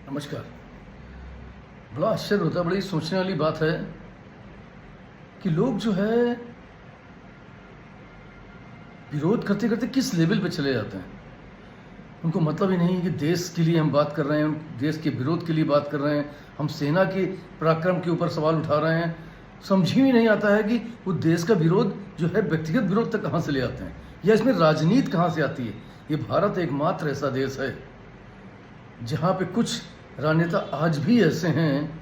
नमस्कार। बड़ा आश्चर्य होता है, बड़ी सोचने वाली बात है कि लोग जो है विरोध करते करते किस लेवल पे चले जाते हैं। उनको मतलब ही नहीं कि देश के लिए हम बात कर रहे हैं, देश के विरोध के लिए बात कर रहे हैं, हम सेना के पराक्रम के ऊपर सवाल उठा रहे हैं। समझ ही नहीं आता है कि वो देश का विरोध जो है व्यक्तिगत विरोध तक कहाँ से ले आते हैं, या इसमें राजनीति कहाँ से आती है। ये भारत एकमात्र ऐसा देश है जहाँ पे कुछ राजनेता आज भी ऐसे हैं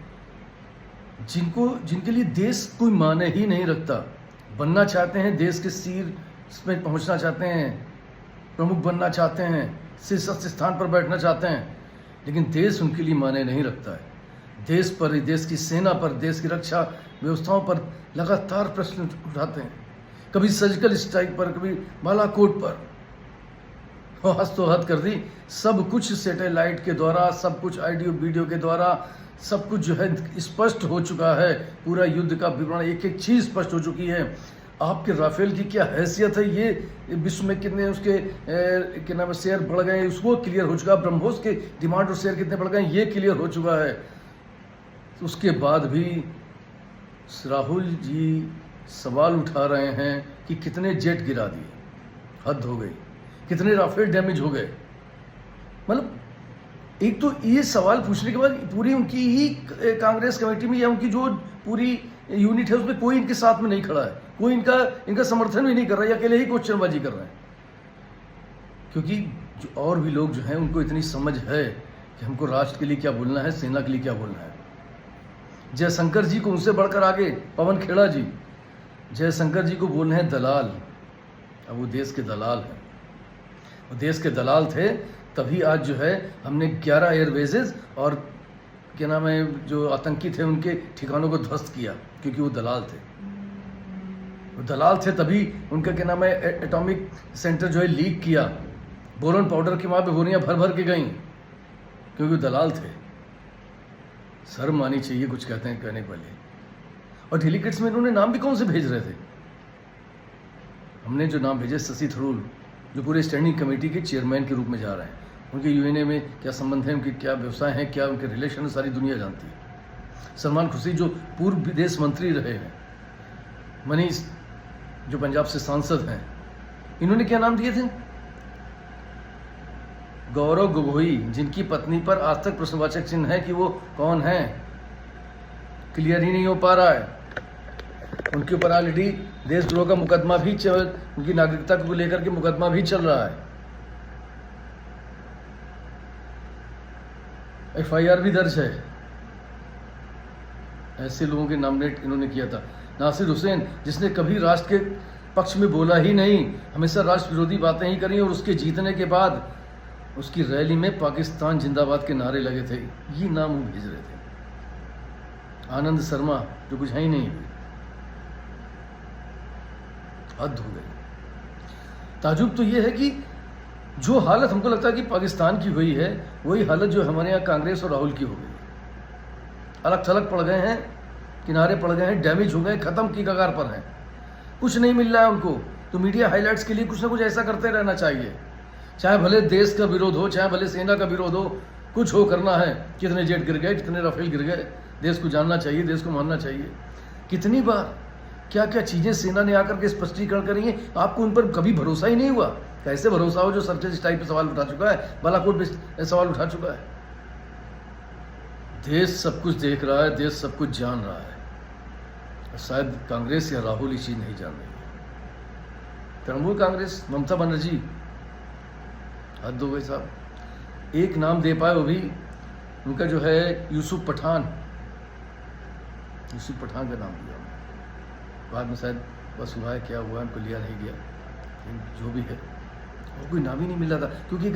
जिनके लिए देश कोई माने ही नहीं रखता। बनना चाहते हैं, देश के शीर्ष में पहुंचना चाहते हैं, प्रमुख बनना चाहते हैं, शीर्षस्थ स्थान पर बैठना चाहते हैं, लेकिन देश उनके लिए माने नहीं रखता है। देश पर, देश की सेना पर, देश की रक्षा व्यवस्थाओं पर लगातार प्रश्न उठाते हैं। कभी सर्जिकल स्ट्राइक पर, कभी बालाकोट पर हद तो हद कर दी। सब कुछ सैटेलाइट के द्वारा, सब कुछ ऑडियो वीडियो के द्वारा, सब कुछ जो है स्पष्ट हो चुका है। पूरा युद्ध का विवरण, एक एक चीज़ स्पष्ट हो चुकी है। आपके राफेल की क्या हैसियत है, ये विश्व में कितने उसके क्या नाम है शेयर बढ़ गए, उसको क्लियर हो चुका। ब्रह्मोस के डिमांड और शेयर कितने बढ़ गए, ये क्लियर हो चुका है। उसके बाद भी राहुल जी सवाल उठा रहे हैं कि कितने जेट गिरा दिए। हद हो गई, कितने राफेल डैमेज हो गए। मतलब एक तो ये सवाल पूछने के बाद पूरी उनकी ही कांग्रेस कमेटी में या उनकी जो पूरी यूनिट है उसमें कोई इनके साथ में नहीं खड़ा है, कोई इनका समर्थन भी नहीं कर रहा है, अकेले ही क्वेश्चनबाजी कर रहे हैं। क्योंकि जो और भी लोग जो हैं उनको इतनी समझ है कि हमको राष्ट्र के लिए क्या बोलना है, सेना के लिए क्या बोलना है। जयशंकर जी को उनसे बढ़कर आगे पवन खेड़ा जी, जयशंकर जी को बोल रहे हैं दलाल। अब वो देश के दलाल हैं, वो देश के दलाल थे, तभी आज जो है हमने 11 एयरबेजेस और क्या नाम है जो आतंकी थे उनके ठिकानों को ध्वस्त किया, क्योंकि वो दलाल थे। वो दलाल थे तभी उनका क्या नाम है एटॉमिक सेंटर जो है लीक किया, बोरॉन पाउडर की वहाँ पे गोलियाँ भर भर के गई, क्योंकि वो दलाल थे। शर्म आनी चाहिए कुछ कहते हैं कहने वाले। और डेलीगेट्स में इन्होंने नाम भी कौन से भेज रहे थे। हमने जो नाम भेजे, शशि थरूर जो पूरे स्टैंडिंग कमेटी के चेयरमैन के रूप में जा रहे हैं, उनके यूएनए में क्या संबंध है, उनके क्या व्यवसाय हैं, क्या उनके रिलेशन है, सारी दुनिया जानती है। सलमान खुर्शीद जो पूर्व विदेश मंत्री रहे हैं, मनीष जो पंजाब से सांसद हैं, इन्होंने क्या नाम दिए थे, गौरव गोगोई, जिनकी पत्नी पर आज तक प्रश्नवाचक चिन्ह है कि वो कौन है, क्लियर ही नहीं हो पा रहा है। उनके ऊपर ऑलरेडी देशद्रोह का मुकदमा भी उनकी नागरिकता को लेकर के मुकदमा भी चल रहा है, एफआईआर भी दर्ज है। ऐसे लोगों के नॉमिनेट इन्होंने किया था। नासिर हुसैन, जिसने कभी राष्ट्र के पक्ष में बोला ही नहीं, हमेशा राष्ट्र विरोधी बातें ही करी, और उसके जीतने के बाद उसकी रैली में पाकिस्तान जिंदाबाद के नारे लगे थे। ये नाम वो भेज रहे थे। आनंद शर्मा जो कुछ है ही नहीं, हद हो गई। ताजुब तो ये है कि जो हालत हमको लगता है कि पाकिस्तान की हुई है, वही हालत जो हमारे यहाँ कांग्रेस और राहुल की हो गई। अलग थलग पड़ गए हैं, किनारे पड़ गए हैं, डैमेज हो गए, खत्म की कगार पर हैं, कुछ नहीं मिल रहा है उनको। तो मीडिया हाइलाइट्स के लिए कुछ ना कुछ ऐसा करते रहना चाहिए, चाहे भले देश का विरोध हो, चाहे भले सेना का विरोध हो, कुछ हो करना है। कितने जेट गिर गए, कितने राफेल गिर गए, देश को जानना चाहिए, देश को मानना चाहिए। कितनी बार क्या क्या चीज़ें सेना ने आकर के स्पष्टीकरण करी है, आपको उन पर कभी भरोसा ही नहीं हुआ। कैसे भरोसा हो जो सर्जिकल स्ट्राइक पे सवाल उठा चुका है, बालाकोट पे सवाल उठा चुका है। देश सब कुछ देख रहा है, देश सब कुछ जान रहा है। शायद कांग्रेस या राहुल ये चीज़ नहीं जान रही है। तृणमूल कांग्रेस, ममता बनर्जी, हद हो गई साहब। एक नाम दे पाए वो भी उनका जो है यूसुफ पठान, यूसुफ पठान का नाम दिया, बाद में शायद बस हुआ है क्या हुआ उनको लिया नहीं गया, जो भी है वो कोई नाम ही नहीं मिल रहा था। क्योंकि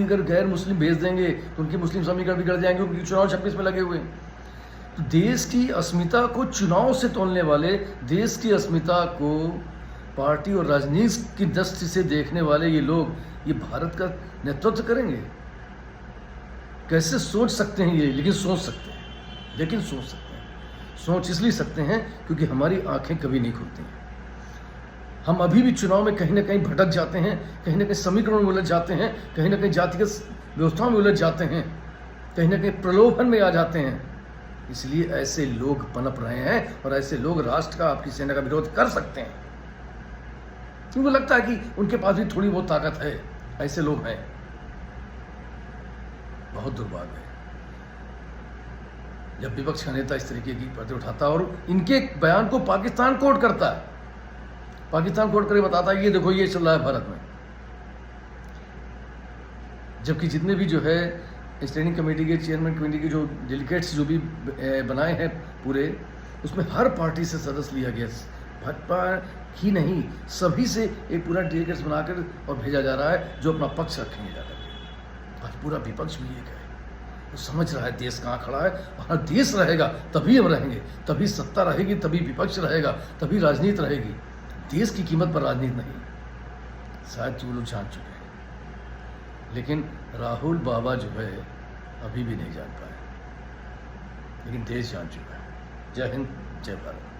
अगर गैर मुस्लिम भेज देंगे तो उनके मुस्लिम समीकरण बिगड़ जाएंगे, उनकी चुनाव 26 में लगे हुए हैं। तो देश की अस्मिता को चुनाव से तोलने वाले, देश की अस्मिता को पार्टी और राजनीति की दृष्टि से देखने वाले ये लोग ये भारत का नेतृत्व करेंगे? कैसे सोच सकते हैं ये? लेकिन सोच सकते हैं, लेकिन सोच सकते हैं। सोच इसलिए सकते हैं क्योंकि हमारी आंखें कभी नहीं खुलती हैं। हम अभी भी चुनाव में कहीं ना कहीं भटक जाते हैं, कहीं ना कहीं समीकरण में उलझ जाते हैं, कहीं ना कहीं जातिगत व्यवस्थाओं में उलझ जाते हैं। कहीं ना कहीं प्रलोभन में आ जाते हैं। इसलिए ऐसे लोग पनप रहे हैं और ऐसे लोग राष्ट्र का, आपकी सेना का विरोध कर सकते हैं। उनको लगता है कि उनके पास भी थोड़ी बहुत ताकत है। ऐसे लोग हैं, बहुत दुर्भाग्य है जब विपक्ष का नेता इस तरीके की बातें उठाता है और इनके बयान को पाकिस्तान कोट करता है। पाकिस्तान कोट करके बताता है ये देखो ये चल रहा है भारत में, जबकि जितने भी जो है स्टैंडिंग कमेटी के, चेयरमैन कमेटी के जो डेलीगेट्स जो भी बनाए हैं पूरे, उसमें हर पार्टी से सदस्य लिया गया। भाजपा ही नहीं, सभी से एक पूरा डेलीगेट्स बनाकर और भेजा जा रहा है जो अपना पक्ष रखेंगे जाकर। आज पूरा विपक्ष भी एक है, वो समझ रहा है देश कहाँ खड़ा है। और देश रहेगा तभी हम रहेंगे, तभी सत्ता रहेगी, तभी विपक्ष रहेगा, तभी राजनीति रहेगी। देश की कीमत पर राजनीति नहीं, शायद वो लोग जान चुके हैं। लेकिन राहुल बाबा जो है अभी भी नहीं जान पाए, लेकिन देश जान चुका है। जय हिंद, जय भारत।